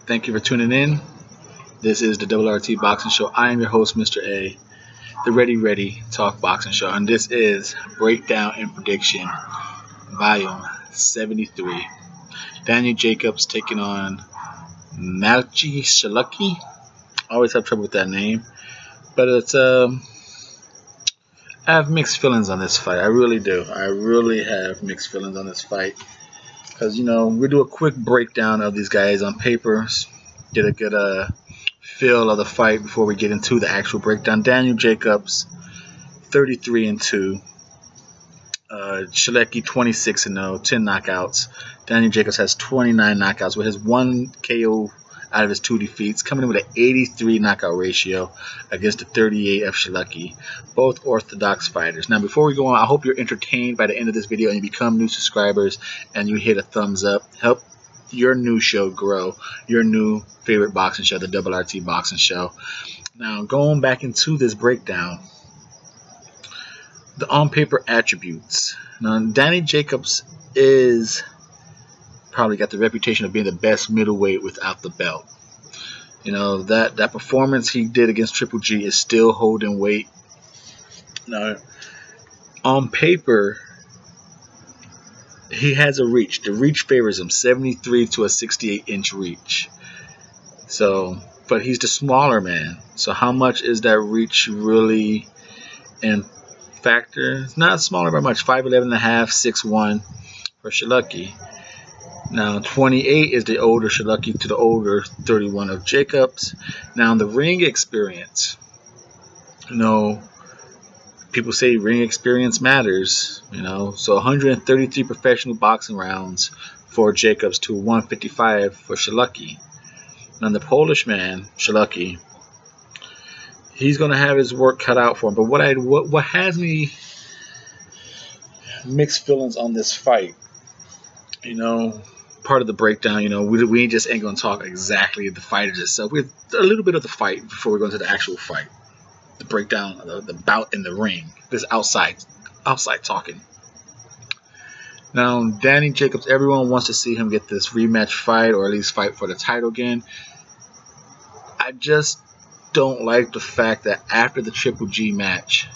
Thank you for tuning in. This is the RT Boxing Show. I am your host, Mr. A, the Ready Talk Boxing Show, and this is Breakdown and Prediction, Volume 73. Daniel Jacobs taking on Maciej Sulecki. I always have trouble with that name, but it's I have mixed feelings on this fight. I really do. I really have mixed feelings on this fight. Because, we do a quick breakdown of these guys on paper, get a good feel of the fight before we get into the actual breakdown. Daniel Jacobs, 33-2. Sulecki, 26-0, 10 knockouts. Daniel Jacobs has 29 knockouts with his 1 KO out of his 2 defeats, coming in with an 83 knockout ratio against the 38 of Sulecki. Both orthodox fighters. Now, before we go on, I hope you're entertained by the end of this video and you become new subscribers and you hit a thumbs up. Help your new show grow, your new favorite boxing show, the RT Boxing Show. Now, going back into this breakdown, the on-paper attributes. Now, Danny Jacobs is probably got the reputation of being the best middleweight without the belt. That performance he did against Triple G is still holding weight. Now, on paper, he has a reach. The reach favors him, 73 to a 68-inch reach. But he's the smaller man. So how much is that reach really in factor? It's not smaller by much. 5'11.5", 6'1" for Sulecki. Now, 28 is the older Sulecki to the older 31 of Jacobs. Now, the ring experience. People say ring experience matters. So 133 professional boxing rounds for Jacobs to 155 for Sulecki. Now, the Polish man, Sulecki, he's going to have his work cut out for him. But what has me mixed feelings on this fight, part of the breakdown, we just ain't going to talk exactly the fight itself. We have a little bit of the fight before we go into the actual fight. The breakdown, the bout in the ring. This outside talking. Now, Danny Jacobs, everyone wants to see him get this rematch fight or at least fight for the title again. I just don't like the fact that after the Triple G match,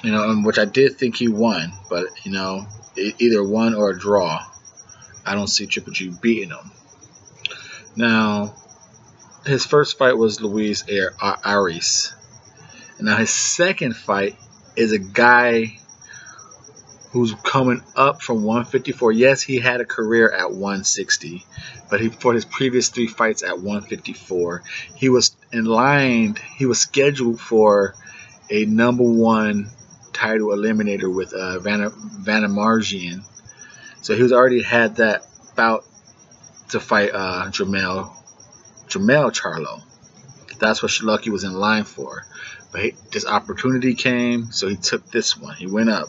which I did think he won, but, either won or a draw. I don't see Triple G beating him. Now, his first fight was Luis Arias. Now, his second fight is a guy who's coming up from 154. Yes, he had a career at 160, but for his previous 3 fights at 154, he was in line. He was scheduled for a #1 title eliminator with Vanamarjian. So he was already had that bout to fight Jamel Charlo. That's what Sulecki was in line for. But this opportunity came, so he took this one. He went up.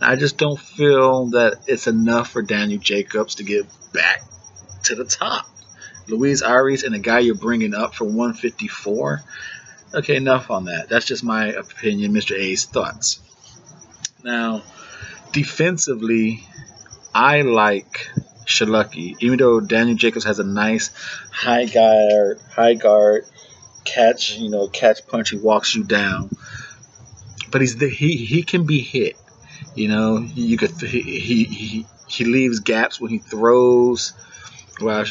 Now, I just don't feel that it's enough for Daniel Jacobs to get back to the top. Luis Arias and the guy you're bringing up from 154. Okay, enough on that. That's just my opinion, Mr. A's thoughts. Now, defensively, I like Sulecki, even though Daniel Jacobs has a nice high guard catch, catch punch. He walks you down, but he can be hit. He leaves gaps when he throws. Well, I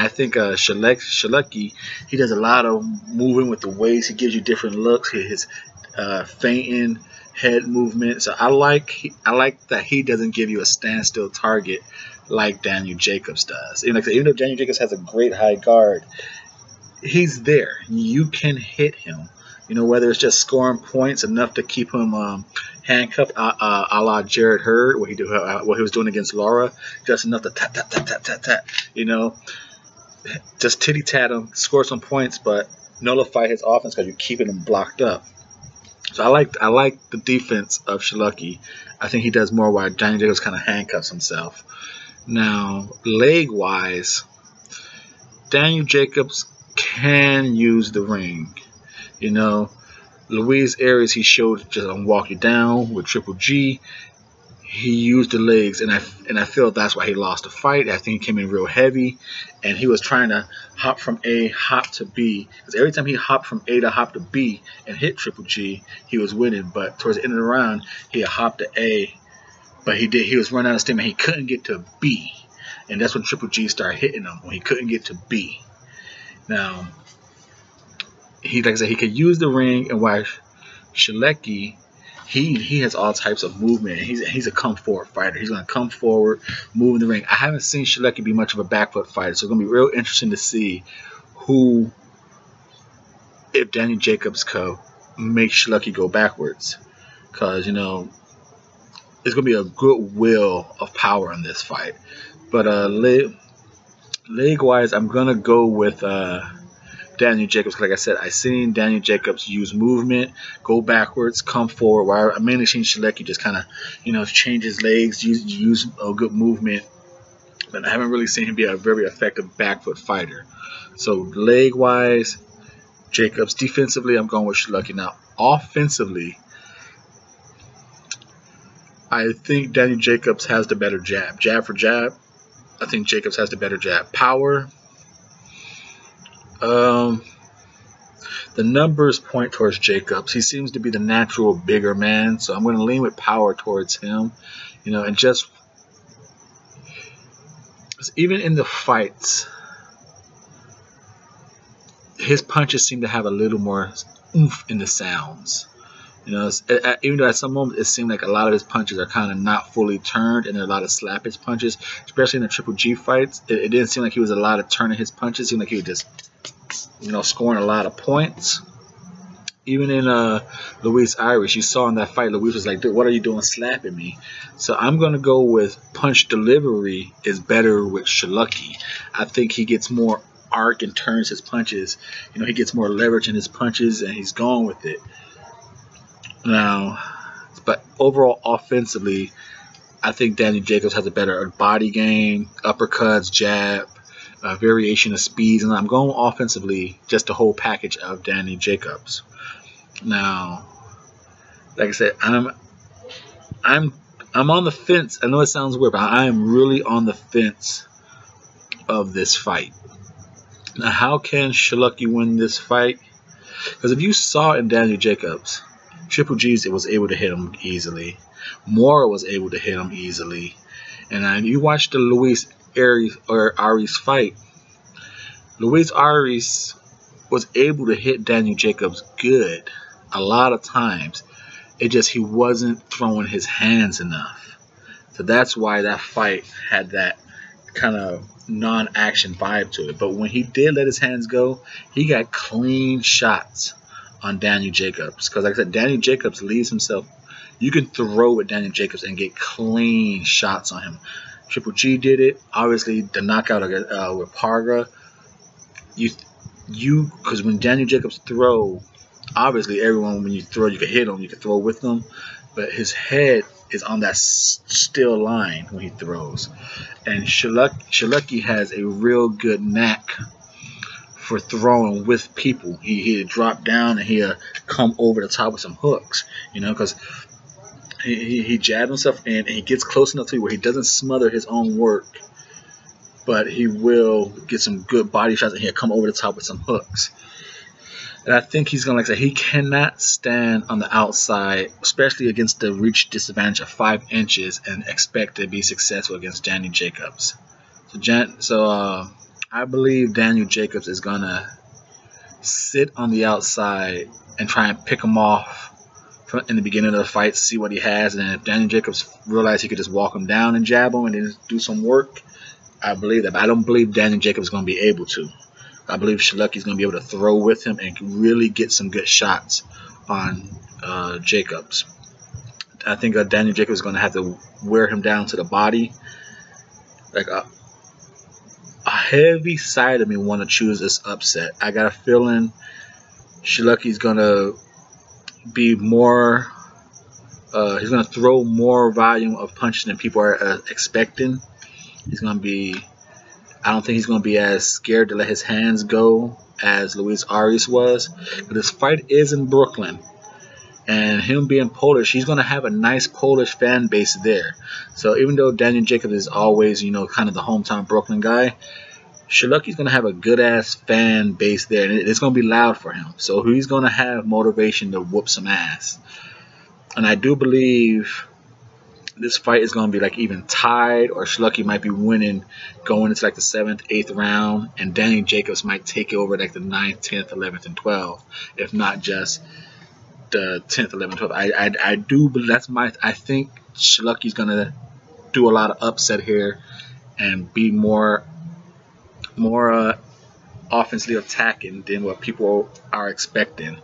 think Sulecki, he does a lot of moving with the waist. He gives you different looks. His feinting head movement. So I like that he doesn't give you a standstill target like Daniel Jacobs does. Even though Daniel Jacobs has a great high guard, he's there. You can hit him. Whether it's just scoring points enough to keep him handcuffed, a la Jared Hurd, what he was doing against Laura, just enough to tap. Just titty tat him, score some points, but nullify his offense because you're keeping him blocked up. So I like the defense of Sulecki. I think he does more while Daniel Jacobs kind of handcuffs himself. Now, leg-wise, Daniel Jacobs can use the ring. Luis Arias, he showed just walk you down with Triple G. he used the legs, and I feel that's why he lost the fight. I think he came in real heavy, and he was trying to hop from A, hop to B. Because every time he hopped from A to hop to B and hit Triple G, he was winning. But towards the end of the round, he hopped to A, but he was running out of steam, and he couldn't get to B. And that's when Triple G started hitting him, when he couldn't get to B. Now, like I said, he could use the ring, and why Sulecki, he has all types of movement. He's a come forward fighter. He's going to come forward, move in the ring. I haven't seen Sulecki be much of a back foot fighter, so it's going to be real interesting to see if Danny Jacobs could make Sulecki go backwards, because it's going to be a good will of power in this fight. But leg wise, I'm going to go with Daniel Jacobs. Like I said, I seen Daniel Jacobs use movement, go backwards, come forward. While I mainly seen Sulecki just kind of, change his legs, use a good movement. But I haven't really seen him be a very effective back foot fighter. So leg wise, Jacobs. Defensively, I'm going with Sulecki. Now offensively, I think Daniel Jacobs has the better jab. Jab for jab, I think Jacobs has the better jab. Power. The numbers point towards Jacobs. He seems to be the natural bigger man, so I'm going to lean with power towards him. And just even in the fights, his punches seem to have a little more oomph in the sounds. Even though at some moments it seemed like a lot of his punches are kind of not fully turned, and there are a lot of slappage punches, especially in the Triple G fights. It didn't seem like he was a lot of turning his punches. It seemed like he was just scoring a lot of points. Even in Luis Irish, you saw in that fight, Luis was like, dude, what are you doing slapping me? So I'm going to go with punch delivery is better with Sulecki. I think he gets more arc and turns his punches. He gets more leverage in his punches, and he's going with it. Now, but overall offensively, I think Danny Jacobs has a better body game, uppercuts, jab, variation of speeds, and I'm going offensively, just the whole package of Danny Jacobs. Now, like I said, I'm on the fence. I know it sounds weird, but I am really on the fence of this fight. Now, how can Sulecki win this fight? Because if you saw in Daniel Jacobs, Triple G's was able to hit him easily. Mora was able to hit him easily. And you watch the Luis Arias fight. Luis Arias was able to hit Daniel Jacobs good a lot of times. It just he wasn't throwing his hands enough. So that's why that fight had that kind of non-action vibe to it. But when he did let his hands go, he got clean shots on Daniel Jacobs. Because like I said, Daniel Jacobs leaves himself. You can throw with Daniel Jacobs and get clean shots on him. Triple G did it. Obviously, the knockout with Parga. Because when Daniel Jacobs throw, obviously everyone, when you throw, you can hit him, you can throw with them. But his head is on that still line when he throws. And Sulecki has a real good knack for throwing with people. He'd drop down and he'll come over the top with some hooks, because he jabbed himself in, and he gets close enough to you where he doesn't smother his own work, but he will get some good body shots, and he'll come over the top with some hooks. And I think he's going to, he cannot stand on the outside, especially against the reach disadvantage of 5 inches, and expect to be successful against Danny Jacobs. So I believe Daniel Jacobs is going to sit on the outside and try and pick him off in the beginning of the fight, see what he has. And if Daniel Jacobs realized he could just walk him down and jab him and then do some work, I believe that. But I don't believe Daniel Jacobs is going to be able to. I believe Sulecki is going to be able to throw with him and really get some good shots on Jacobs. I think Daniel Jacobs is going to have to wear him down to the body. Like a heavy side of me want to choose this upset. I got a feeling Sulecki is going to be more. He's going to throw more volume of punches than people are expecting. He's going to be. I don't think he's going to be as scared to let his hands go as Luis Arias was. But this fight is in Brooklyn, And him being Polish, he's going to have a nice Polish fan base there. So even though Daniel Jacobs is always, you know, kind of the hometown Brooklyn guy, Sulecki's going to have a good-ass fan base there, and it's going to be loud for him. So he's going to have motivation to whoop some ass. And I do believe this fight is going to be like even tied, or Sulecki might be winning going into like the 7th, 8th round, and Daniel Jacobs might take over like the 9th, 10th, 11th, and 12th, if not just the 10th, 11th, 12th. I do believe I think Sulecki's going to do a lot of upset here and be more offensively attacking than what people are expecting.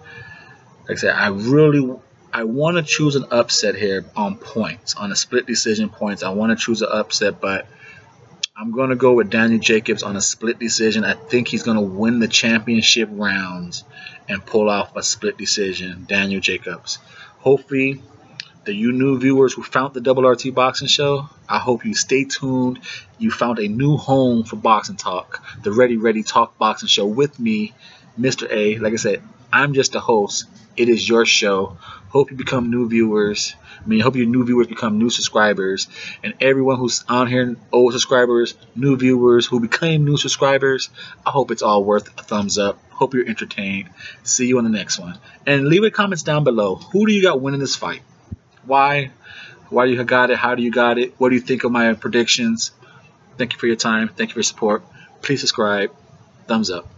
Like I said, I want to choose an upset here on points, on a split decision points. I want to choose an upset, but I'm going to go with Daniel Jacobs on a split decision. I think he's going to win the championship rounds and pull off a split decision. Daniel Jacobs. Hopefully, you new viewers who found the Double RT Boxing Show, I hope you stay tuned. You found a new home for Boxing Talk, the Ready Talk Boxing Show with me, Mr. A. Like I said, I'm just a host. It is your show. Hope you become new viewers. Hope your new viewers become new subscribers. And everyone who's on here, old subscribers, new viewers who became new subscribers, I hope it's all worth a thumbs up. Hope you're entertained. See you on the next one. And leave comments down below. Who do you got winning this fight? Why? Why you got it? How do you got it? What do you think of my predictions? Thank you for your time. Thank you for your support. Please subscribe. Thumbs up.